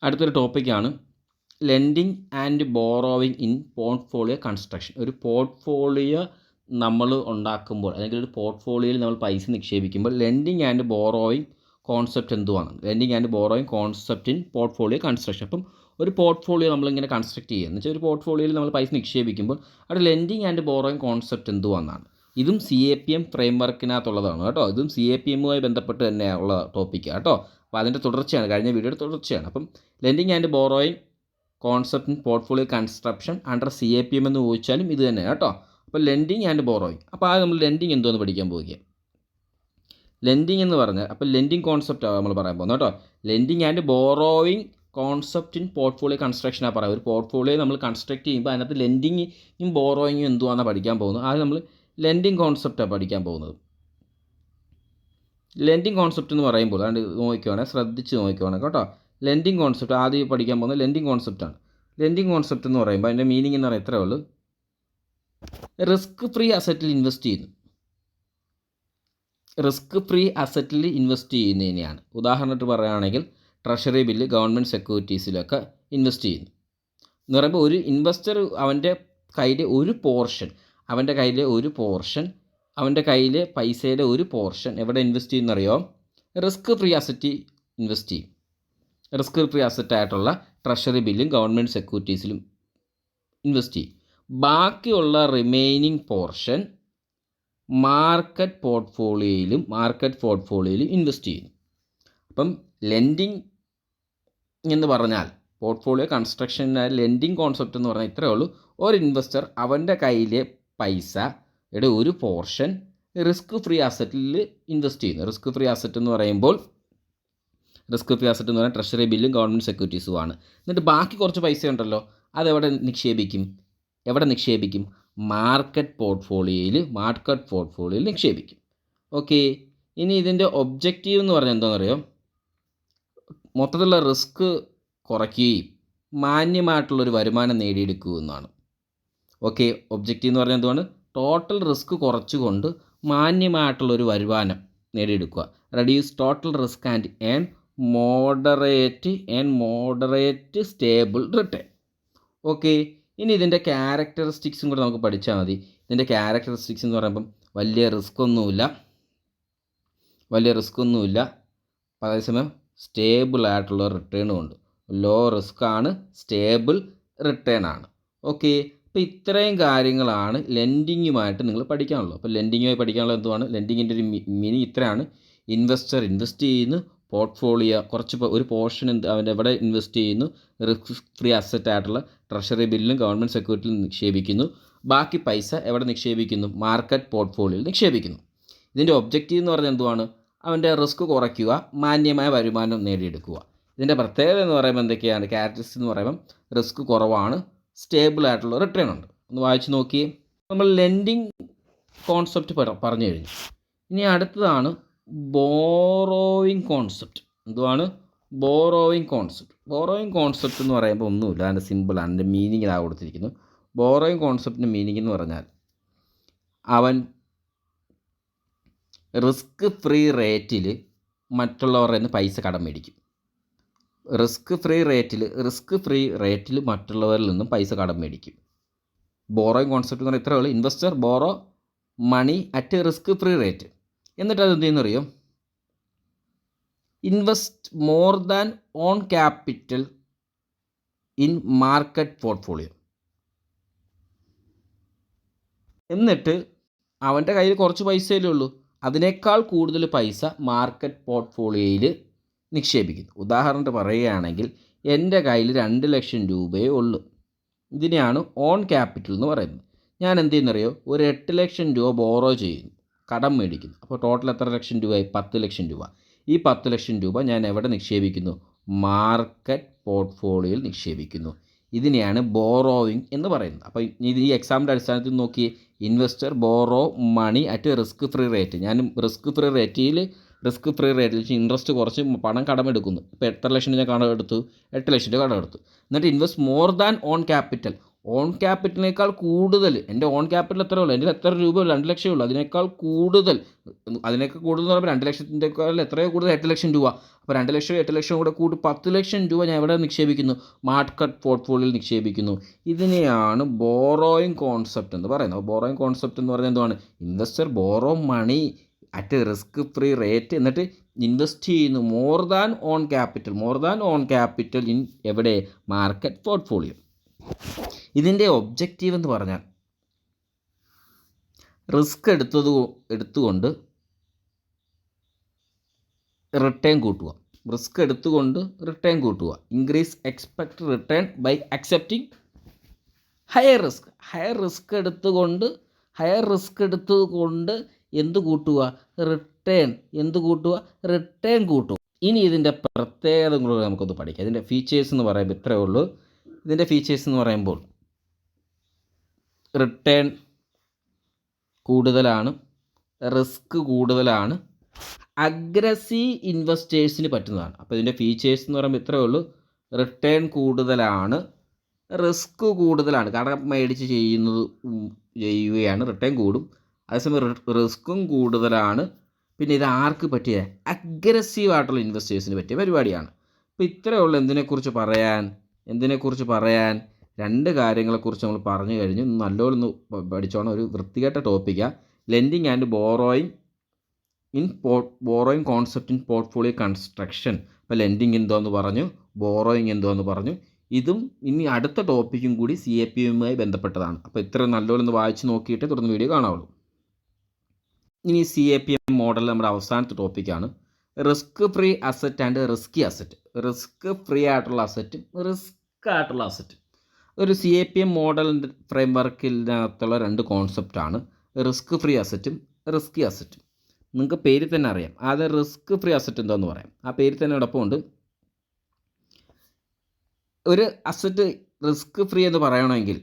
അടുത്തൊരു ടോപ്പിക്കാണ് lending and borrowing in portfolio construction. ഒരു പോർട്ട്ഫോളിയോ നമ്മൾ ഉണ്ടാക്കുമ്പോൾ അല്ലെങ്കിൽ ഒരു പോർട്ട്ഫോളിയോയിൽ നമ്മൾ പൈസ നിക്ഷേപിക്കുമ്പോൾ ലെൻഡിങ് ആൻഡ് ബോറോവിങ് കോൺസെപ്റ്റ് എന്തുവാണ്? Lending and borrowing concept in portfolio construction. അപ്പം ഒരു പോർട്ട്ഫോളിയോ നമ്മളിങ്ങനെ കൺസ്ട്രക്ട് ചെയ്യുക എന്ന് വെച്ചാൽ ഒരു പോർട്ട്ഫോളിയോയിൽ നമ്മൾ പൈസ നിക്ഷേപിക്കുമ്പോൾ അവിടെ ലെൻഡിങ് ആൻഡ് ബോറോവിങ് കോൺസെപ്റ്റ് എന്തുവാണെന്നാണ്. ഇതും CAPM ഫ്രെയിം വർക്കിനകത്തുള്ളതാണ് കേട്ടോ. ഇതും CAPMുമായി ബന്ധപ്പെട്ട് തന്നെയുള്ള ടോപ്പിക്കാണ് കേട്ടോ. അപ്പോൾ അതിൻ്റെ തുടർച്ചയാണ്, കഴിഞ്ഞ വീഡിയോയുടെ തുടർച്ചയാണ്. അപ്പം lending and borrowing concept in portfolio construction under CAPM എന്ന് ചോദിച്ചാലും ഇത് തന്നെ കേട്ടോ. അപ്പോൾ ലെൻഡിങ് ആൻഡ് ബോറോയിങ്, അപ്പോൾ അത് നമ്മൾ ലെൻഡിങ് എന്തോന്ന് പഠിക്കാൻ പോവുകയാണ്. ലെൻഡിങ് എന്ന് പറഞ്ഞാൽ അപ്പോൾ ലെൻഡിങ് കോൺസെപ്റ്റാണ് നമ്മൾ പറയാൻ പോകുന്നത് കേട്ടോ. Lending and borrowing concept in portfolio കൺസ്ട്രക്ഷനാണ് പറയുക. ഒരു പോർട്ട്ഫോളിയോ നമ്മൾ കൺസ്ട്രക്ട് ചെയ്യുമ്പോൾ അതിനകത്ത് ലെൻഡിങ്ങും ബോറോയിങ്ങും എന്തുവാണെന്ന് പഠിക്കാൻ പോകുന്നത്. അത് നമ്മൾ ലെൻഡിങ് കോൺസെപ്റ്റാണ് പഠിക്കാൻ പോകുന്നത്. ലെൻഡിങ് കോൺസെപ്റ്റ് എന്ന് പറയുമ്പോൾ അതുകൊണ്ട് നോക്കിക്കുവാണെങ്കിൽ ശ്രദ്ധിച്ച് നോക്കിക്കുവാണെങ്കിൽ കേട്ടോ. ലെൻഡിങ് കോൺസെപ്റ്റ് ആദ്യം പഠിക്കാൻ പോകുന്നത് ലെൻഡിങ് കോൺസെപ്റ്റാണ്. ലെൻഡിങ് കോൺസെപ്റ്റ് എന്ന് പറയുമ്പോൾ അതിൻ്റെ മീനിങ് എന്ന് പറയുന്നത് ഇത്രയേ ഉള്ളൂ. റിസ്ക് ഫ്രീ അസറ്റിൽ ഇൻവെസ്റ്റ് ചെയ്യുന്നു. റിസ്ക് ഫ്രീ അസറ്റിൽ ഇൻവെസ്റ്റ് ചെയ്യുന്നതിനെയാണ്. ഉദാഹരണമായിട്ട് പറയുകയാണെങ്കിൽ ട്രഷറി ബില്ല്, ഗവൺമെൻറ് സെക്യൂരിറ്റീസിലൊക്കെ ഇൻവെസ്റ്റ് ചെയ്യുന്നു എന്ന് പറയുമ്പോൾ ഒരു ഇൻവെസ്റ്റർ അവൻ്റെ കയ്യിൽ അവൻ്റെ കയ്യിൽ പൈസയുടെ ഒരു പോർഷൻ എവിടെ ഇൻവെസ്റ്റ് ചെയ്യുന്നറിയോ? റിസ്ക് ഫ്രീ അസറ്റ് ഇൻവെസ്റ്റ് ചെയ്യും. റിസ്ക് ഫ്രീ അസറ്റായിട്ടുള്ള ട്രഷറി ബില്ലും ഗവൺമെൻറ് സെക്യൂരിറ്റീസിലും ഇൻവെസ്റ്റ് ചെയ്യും. ബാക്കിയുള്ള റിമൈനിങ് പോർഷൻ മാർക്കറ്റ് പോർട്ട്ഫോളിയോയിലും ഇൻവെസ്റ്റ് ചെയ്യുന്നു. അപ്പം ലെൻഡിങ് എന്ന് പറഞ്ഞാൽ പോർട്ട്ഫോളിയോ കൺസ്ട്രക്ഷൻ്റെ ലെൻഡിങ് കോൺസെപ്റ്റ് എന്ന് പറഞ്ഞാൽ ഇത്രയേ ഉള്ളൂ. ഒരു ഇൻവെസ്റ്റർ അവൻ്റെ കയ്യിലെ പൈസയുടെ ഒരു പോർഷൻ റിസ്ക് ഫ്രീ അസറ്റിൽ ഇൻവെസ്റ്റ് ചെയ്യുന്നു. റിസ്ക് ഫ്രീ അസറ്റ് എന്ന് പറയുമ്പോൾ ട്രഷറി ബില്ലും ഗവൺമെൻറ് സെക്യൂരിറ്റീസുമാണ്. എന്നിട്ട് ബാക്കി കുറച്ച് പൈസ ഉണ്ടല്ലോ, അതെവിടെ നിക്ഷേപിക്കും? മാർക്കറ്റ് പോർട്ട്ഫോളിയോയിൽ നിക്ഷേപിക്കും. ഓക്കെ, ഇനി ഇതിൻ്റെ ഒബ്ജക്റ്റീവ് എന്ന് പറഞ്ഞാൽ എന്താണെന്നറിയോ? മൊത്തത്തിലുള്ള റിസ്ക് കുറയ്ക്കുകയും മാന്യമായിട്ടുള്ളൊരു വരുമാനം നേടിയെടുക്കുക എന്നാണ്. ഓക്കെ, ഒബ്ജക്റ്റീവ് എന്ന് പറഞ്ഞാൽ എന്തുവാണ്? ടോട്ടൽ റിസ്ക് കുറച്ചുകൊണ്ട് മാന്യമായിട്ടുള്ളൊരു വരുമാനം നേടിയെടുക്കുക. Reduce total risk and earn moderate stable return. Okay, ഇനി ഇതിൻ്റെ ക്യാരക്ടറിസ്റ്റിക്സും കൂടെ നമുക്ക് പഠിച്ചാൽ മതി. ഇതിൻ്റെ ക്യാരക്ടറിസ്റ്റിക്സ് എന്ന് പറയുമ്പം വലിയ റിസ്ക് ഒന്നുമില്ല, അതേസമയം സ്റ്റേബിൾ ആയിട്ടുള്ള റിട്ടേണും ഉണ്ട്. ലോ റിസ്ക് ആണ്, സ്റ്റേബിൾ റിട്ടേൺ ആണ്. ഓക്കെ, അപ്പോൾ ഇത്രയും കാര്യങ്ങളാണ് ലെൻഡിങ്ങുമായിട്ട് നിങ്ങൾ പഠിക്കാനുള്ളത്. അപ്പോൾ ലെൻഡിങ്ങുമായി പഠിക്കാനുള്ളത് എന്തുവാണ്? ലെൻഡിങ്ങിൻ്റെ ഒരു മീനിങ് ഇത്രയാണ്. ഇൻവെസ്റ്റർ ഇൻവെസ്റ്റ് ചെയ്യുന്നു, പോർട്ട്ഫോളിയോ ഒരു പോർഷൻ അവൻ്റെ എവിടെ ഇൻവെസ്റ്റ് ചെയ്യുന്നു? റിസ്ക് ഫ്രീ അസറ്റ് ആയിട്ടുള്ള ട്രഷറി ബില്ലും ഗവൺമെൻറ് സെക്യൂരിറ്റിയിൽ നിക്ഷേപിക്കുന്നു. ബാക്കി പൈസ എവിടെ നിക്ഷേപിക്കുന്നു? മാർക്കറ്റ് പോർട്ട്ഫോളിയോയിൽ നിക്ഷേപിക്കുന്നു. ഇതിൻ്റെ ഒബ്ജക്റ്റീവ് എന്ന് പറഞ്ഞാൽ എന്തുവാണ്? അവൻ്റെ റിസ്ക് കുറയ്ക്കുക, മാന്യമായ വരുമാനം നേടിയെടുക്കുക. ഇതിൻ്റെ പ്രത്യേകത എന്ന് പറയുമ്പോൾ എന്തൊക്കെയാണ്? ക്യാരക്ടറിസ്റ്റിക്സ് എന്ന് പറയുമ്പം റിസ്ക് കുറവാണ്, സ്റ്റേബിൾ ആയിട്ടുള്ള റിട്ടേൺ ഉണ്ട്. ഒന്ന് വായിച്ച് നോക്കിയേ. നമ്മൾ ലെൻഡിങ് കോൺസെപ്റ്റ് പറഞ്ഞു കഴിഞ്ഞു. ഇനി അടുത്തതാണ് ബോറോയിങ് കോൺസെപ്റ്റ്. എന്തുവാണ്? ബോറോയിങ് കോൺസെപ്റ്റ് എന്ന് പറയുമ്പോൾ ഒന്നുമില്ല, അതിൻ്റെ സിമ്പിളാണ്. അതിൻ്റെ മീനിങ് ഇതാ കൊടുത്തിരിക്കുന്നു. ബോറോയിങ് കോൺസെപ്റ്റിൻ്റെ മീനിങ് എന്ന് പറഞ്ഞാൽ അവൻ റിസ്ക് ഫ്രീ റേറ്റിൽ മറ്റുള്ളവരുടെ നിന്ന് പൈസ കടം മേടിക്കും. റിസ്ക് ഫ്രീ റേറ്റിൽ മറ്റുള്ളവരിൽ നിന്നും പൈസ കടം മേടിക്കും. ബോറോയിങ് കോൺസെപ്റ്റ് എന്ന് പറഞ്ഞാൽ ഇത്രയേ ഉള്ളൂ. Investor borrow money at risk free rate. എന്നിട്ട് അത് എന്ത് ചെയ്യുന്നറിയോ? Invest more than own capital in market portfolio. എന്നിട്ട് അവൻ്റെ കയ്യിൽ കുറച്ച് പൈസയല്ലേ ഉള്ളൂ, അതിനേക്കാൾ കൂടുതൽ പൈസ മാർക്കറ്റ് പോർട്ട്ഫോളിയോയിൽ നിക്ഷേപിക്കുന്നു. ഉദാഹരണത്തിന് പറയുകയാണെങ്കിൽ എൻ്റെ കയ്യിൽ 2 ലക്ഷം രൂപയേ ഉള്ളൂ. ഇതിനെയാണ് ഓൺ ക്യാപിറ്റൽ എന്ന് പറയുന്നത്. ഞാൻ എന്ത് ചെയ്യുന്നറിയോ? ഒരു 8 ലക്ഷം രൂപ ബോറോ ചെയ്യുന്നു, കടം മേടിക്കുന്നു. അപ്പോൾ ടോട്ടൽ എത്ര ലക്ഷം രൂപയായി? 10 ലക്ഷം രൂപ. ഈ 10 ലക്ഷം രൂപ ഞാൻ എവിടെ നിക്ഷേപിക്കുന്നു? മാർക്കറ്റ് പോർട്ട്ഫോളിയോയിൽ നിക്ഷേപിക്കുന്നു. ഇതിനെയാണ് ബോറോവിങ് എന്ന് പറയുന്നത്. അപ്പോൾ ഈ എക്സാമിൻ്റെ അടിസ്ഥാനത്തിൽ നോക്കി, investor borrow money at risk free rate. ഞാൻ റിസ്ക് ഫ്രീ റേറ്റിൽ ഇൻട്രസ്റ്റ് കുറച്ച് പണം കടമെടുക്കുന്നു. ഇപ്പോൾ എത്ര ലക്ഷം ഞാൻ കടമെടുത്തു? 8 ലക്ഷം രൂപ കടമെടുത്തു. എന്നിട്ട് invest more than own capital. Own ക്യാപിറ്റലിനേക്കാൾ കൂടുതൽ, എൻ്റെ ഓൺ ക്യാപിറ്റൽ എത്ര ഉള്ളൂ, എൻ്റെ എത്ര രൂപയുള്ളൂ, 2 ലക്ഷമേ ഉള്ളൂ, അതിനേക്കാൾ കൂടുതൽ എന്ന് പറയുമ്പോൾ 2 ലക്ഷത്തിൻ്റെക്കാൾ എത്രയോ കൂടുതൽ 8 ലക്ഷം രൂപ. അപ്പോൾ 2 ലക്ഷം 8 ലക്ഷം കൂടെ കൂട്ടി 10 ലക്ഷം രൂപ ഞാൻ എവിടെ നിക്ഷേപിക്കുന്നു? മാർക്കറ്റ് പോർട്ട്ഫോളിയോയിൽ നിക്ഷേപിക്കുന്നു. ഇതിനെയാണ് ബോറോയിങ് കോൺസെപ്റ്റ് എന്ന് പറയുന്നത്. ബോറോയിങ് കോൺസെപ്റ്റ് എന്ന് പറയുന്നത് എന്താണ്? Investor borrow money at risk free rate, എന്നിട്ട് ഇൻവെസ്റ്റ് ചെയ്യുന്നു more than own capital in എവിടെ? Market portfolio. ഇതിൻ്റെ ഒബ്ജക്റ്റീവ് എന്ന് പറഞ്ഞാൽ റിസ്ക് എടുത്തുകൊണ്ട് റിട്ടേൺ കൂട്ടുക. Increase expect return by accepting higher risk എടുത്തുകൊണ്ട് എന്ത് കൂട്ടുക? റിട്ടേൺ കൂട്ടുക. ഇനി ഇതിൻ്റെ പ്രത്യേകതകൾ നമുക്കൊന്ന് പഠിക്കാം. ഇതിൻ്റെ ഫീച്ചേഴ്സ് എന്ന് പറയുമ്പോൾ ഇത്രയേ ഉള്ളൂ. ഇതിൻ്റെ ഫീച്ചേഴ്സ് എന്ന് പറയുമ്പോൾ റിട്ടേൺ കൂടുതലാണ്, റിസ്ക് കൂടുതലാണ്, അഗ്രസീവ് ഇൻവെസ്റ്റേഴ്സിന് പറ്റുന്നതാണ്. അപ്പോൾ ഇതിൻ്റെ ഫീച്ചേഴ്സ് എന്ന് പറയുമ്പോൾ ഇത്രയേ ഉള്ളൂ. റിട്ടേൺ കൂടുതലാണ്, റിസ്ക് കൂടുതലാണ്, കടം മേടിച്ച് ചെയ്യുകയാണ്, റിട്ടേൺ കൂടും. അതേസമയം റിസ്ക്കും കൂടുതലാണ്. പിന്നെ ഇത് ആർക്ക് പറ്റിയ? അഗ്രസീവ് ആയിട്ടുള്ള ഇൻവെസ്റ്റേഴ്സിന് പറ്റിയ പരിപാടിയാണ്. അപ്പോൾ ഇത്രയേ ഉള്ളൂ എന്തിനെക്കുറിച്ച് പറയാൻ. 2 കാര്യങ്ങളെക്കുറിച്ച് നമ്മൾ പറഞ്ഞു കഴിഞ്ഞു. നല്ലോണം പഠിച്ചോണം. ഒരു വൃത്തികെട്ട ടോപ്പിക്കാണ് lending and borrowing concept in portfolio construction. അപ്പോൾ ലെൻഡിങ് എന്തോന്ന് പറഞ്ഞു, ബോറോയിങ് എന്തോന്ന് പറഞ്ഞു. ഇതും ഇനി അടുത്ത ടോപ്പിക്കും കൂടി CAPMമായി ബന്ധപ്പെട്ടതാണ്. അപ്പോൾ ഇത്ര നല്ലോണം വായിച്ച് നോക്കിയിട്ട് തുടർന്ന് വീഡിയോ കാണാവുള്ളൂ. ഇനി CAPM മോഡൽ നമ്മുടെ അവസാനത്തെ ടോപ്പിക്കാണ് risk free asset and risky asset. Risk free ആയിട്ടുള്ള അസറ്റും റിസ്ക് ആയിട്ടുള്ള അസറ്റും. ഒരു CAPM മോഡലിൻ്റെ ഫ്രെയിംവർക്കിനകത്തുള്ള 2 കോൺസെപ്റ്റാണ് റിസ്ക് ഫ്രീ അസറ്റും റിസ്കി അസറ്റും. നിങ്ങൾക്ക് പേരിൽ തന്നെ അറിയാം. അത് റിസ്ക് ഫ്രീ അസറ്റ് എന്താണെന്ന് പറയാം. ആ പേരിൽ തന്നെ എളുപ്പമുണ്ട്. ഒരു അസറ്റ് റിസ്ക് ഫ്രീ എന്ന് പറയണമെങ്കിൽ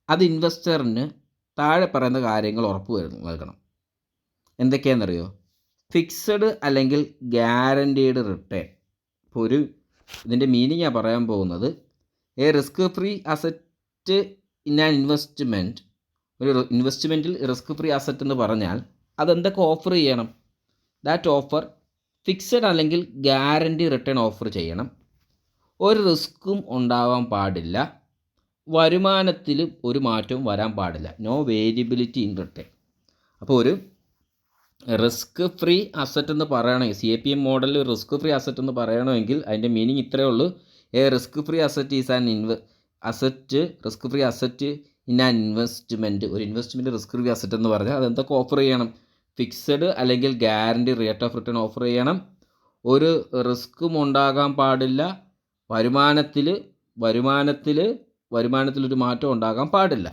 അത് ഇൻവെസ്റ്ററിന് താഴെ പറയുന്ന കാര്യങ്ങൾ ഉറപ്പ് നൽകണം. എന്തൊക്കെയാണെന്നറിയോ? ഫിക്സഡ് അല്ലെങ്കിൽ ഗ്യാരൻറ്റീഡ് റിട്ടേൺ. ഇപ്പോൾ ഇതിൻ്റെ മീനിങ്ങാണ് പറയാൻ പോകുന്നത്. A risk free asset in an investment. ഒരു ഇൻവെസ്റ്റ്മെൻറ്റിൽ റിസ്ക് ഫ്രീ അസറ്റ് എന്ന് പറഞ്ഞാൽ അതെന്തൊക്കെ ഓഫർ ചെയ്യണം? ദാറ്റ് ഓഫർ ഫിക്സഡ് അല്ലെങ്കിൽ ഗ്യാരൻറ്റി റിട്ടേൺ ഓഫർ ചെയ്യണം. ഒരു റിസ്ക്കും ഉണ്ടാവാൻ പാടില്ല. വരുമാനത്തിൽ ഒരു മാറ്റവും വരാൻ പാടില്ല. No variability in return. അപ്പോൾ ഒരു റിസ്ക് ഫ്രീ അസറ്റ് എന്ന് പറയണമെങ്കിൽ CAPM മോഡലിൽ റിസ്ക് ഫ്രീ അസറ്റ് എന്ന് പറയണമെങ്കിൽ അതിൻ്റെ മീനിങ് ഇത്രയേ ഉള്ളൂ. A risk free asset is an risk free asset in an investment. ഒരു ഇൻവെസ്റ്റ്മെൻറ്റ് റിസ്ക് ഫ്രീ അസറ്റ് എന്ന് പറഞ്ഞാൽ അതെന്തൊക്കെ ഓഫർ ചെയ്യണം? ഫിക്സഡ് അല്ലെങ്കിൽ guarantee rate of return offer ചെയ്യണം. ഒരു റിസ്ക്കും ഉണ്ടാകാൻ പാടില്ല. വരുമാനത്തിൽ ഒരു മാറ്റം ഉണ്ടാകാൻ പാടില്ല.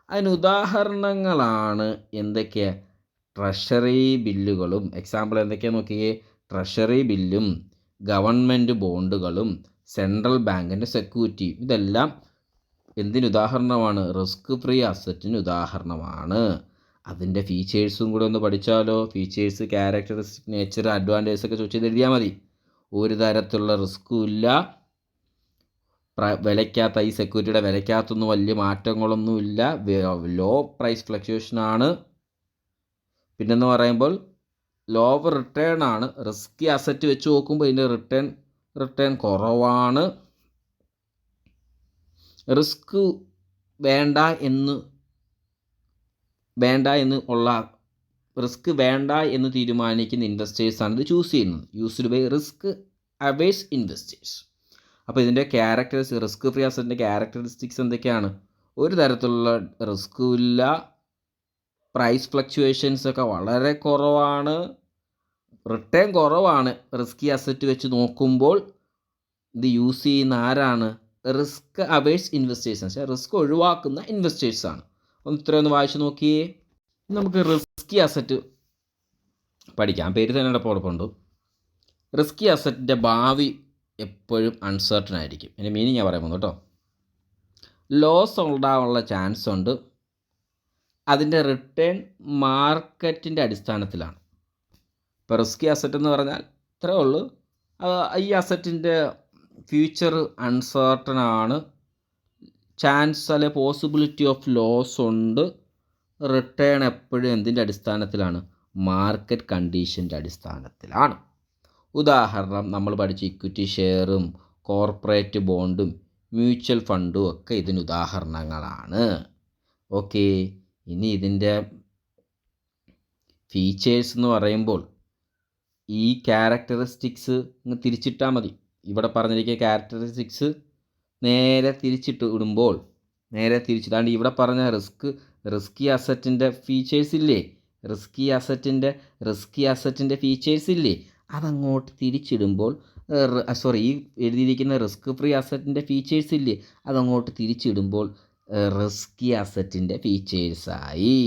അതിന് ഉദാഹരണങ്ങളാണ് എന്തൊക്കെയാണ്? ട്രഷറി ബില്ലുകളും. എക്സാമ്പിൾ എന്തൊക്കെയാണെന്ന് നോക്കിയേ. ട്രഷറി ബില്ലും ഗവൺമെൻറ് ബോണ്ടുകളും സെൻട്രൽ ബാങ്കിൻ്റെ സെക്യൂരിറ്റിയും. ഇതെല്ലാം എന്തിന് ഉദാഹരണമാണ്? റിസ്ക് ഫ്രീ അസറ്റിന് ഉദാഹരണമാണ്. അതിൻ്റെ ഫീച്ചേഴ്സും കൂടെ ഒന്ന് പഠിച്ചാലോ? ഫീച്ചേഴ്സ്, ക്യാരക്ടറിസ്റ്റിക്, നേച്ചർ, അഡ്വാൻറ്റേജ് ഒക്കെ ചോദിച്ചത് എഴുതിയാൽ മതി. ഒരു തരത്തിലുള്ള റിസ്ക്കും ഇല്ല. വിലയ്ക്കകത്ത് ഈ സെക്യൂരിറ്റിയുടെ വിലയ്ക്കകത്തൊന്നും വലിയ മാറ്റങ്ങളൊന്നുമില്ല. Low price ഫ്ലക്ച്വേഷനാണ്. പിന്നെന്ന് പറയുമ്പോൾ ലോവർ റിട്ടേൺ ആണ്. റിസ്കി അസറ്റ് വെച്ച് നോക്കുമ്പോൾ ഇതിൻ്റെ റിട്ടേൺ കുറവാണ്. റിസ്ക് വേണ്ട എന്ന് തീരുമാനിക്കുന്ന ഇൻവെസ്റ്റേഴ്സാണ് ഇത് ചൂസ് ചെയ്യുന്നത്. Used by risk averse investors. അപ്പോൾ ഇതിൻ്റെ റിസ്ക് ഫ്രീ അസറ്റിൻ്റെ ക്യാരക്ടറിസ്റ്റിക്സ് എന്തൊക്കെയാണ്? ഒരു തരത്തിലുള്ള റിസ്ക്കും ഇല്ല. പ്രൈസ് ഫ്ലക്ച്വേഷൻസ് ഒക്കെ വളരെ കുറവാണ്. റിട്ടേൺ കുറവാണ്. റിസ്കി അസറ്റ് വെച്ച് നോക്കുമ്പോൾ ഇത് യൂസ് ചെയ്യുന്ന ആരാണ്? Risk averse investors. പക്ഷേ റിസ്ക് ഒഴിവാക്കുന്ന ഇൻവെസ്റ്റേഴ്സാണ്. ഇത്രയൊന്ന് വായിച്ചു നോക്കിയേ. നമുക്ക് റിസ്കി അസറ്റ് പഠിക്കാം. പേര് തന്നെ കുഴപ്പമുണ്ട്. റിസ്കി അസറ്റിൻ്റെ ഭാവി എപ്പോഴും അൺസർട്ടൺ ആയിരിക്കും. അതിൻ്റെ മീനിങ് ഞാൻ പറയാൻ പോകുന്നു കേട്ടോ. ലോസ് ഉണ്ടാകാനുള്ള ചാൻസ് ഉണ്ട്. അതിൻ്റെ റിട്ടേൺ മാർക്കറ്റിൻ്റെ അടിസ്ഥാനത്തിലാണ്. ഇപ്പോൾ റിസ്കി അസറ്റ് എന്ന് പറഞ്ഞാൽ ഇത്രയേ ഉള്ളൂ. ഈ അസറ്റിൻ്റെ ഫ്യൂച്ചർ അൺസർട്ടൺ ആണ്. ചാൻസ് അല്ലെ പോസിബിലിറ്റി ഓഫ് ലോസ് ഉണ്ട്. റിട്ടേൺ എപ്പോഴും എന്തിൻ്റെ അടിസ്ഥാനത്തിലാണ്? മാർക്കറ്റ് കണ്ടീഷൻ്റെ അടിസ്ഥാനത്തിലാണ്. ഉദാഹരണം നമ്മൾ പഠിച്ച ഇക്വിറ്റി ഷെയറും കോർപ്പറേറ്റ് ബോണ്ടും മ്യൂച്വൽ ഫണ്ടും ഒക്കെ ഇതിന് ഉദാഹരണങ്ങളാണ്. ഓക്കെ, ഇനി ഇതിൻ്റെ ഫീച്ചേഴ്സ് എന്ന് പറയുമ്പോൾ ഈ ക്യാരക്ടറിസ്റ്റിക്സ് തിരിച്ചിട്ടാൽ മതി. ഇവിടെ പറഞ്ഞിരിക്കുന്ന ക്യാരക്ടറിസ്റ്റിക്സ് നേരെ തിരിച്ചിട്ട് ഇടുമ്പോൾ താണ്ട് ഇവിടെ പറഞ്ഞ റിസ്കി അസറ്റിൻ്റെ ഫീച്ചേഴ്സ് ഇല്ലേ, റിസ്കി അസറ്റിൻ്റെ ഫീച്ചേഴ്സ് ഇല്ലേ, അതങ്ങോട്ട് തിരിച്ചിടുമ്പോൾ ഈ എഴുതിയിരിക്കുന്ന റിസ്ക് ഫ്രീ അസറ്റിൻ്റെ ഫീച്ചേഴ്സ് ഇല്ലേ, അതങ്ങോട്ട് തിരിച്ചിടുമ്പോൾ റിസ്കി അസറ്റിൻ്റെ ഫീച്ചേഴ്സായി.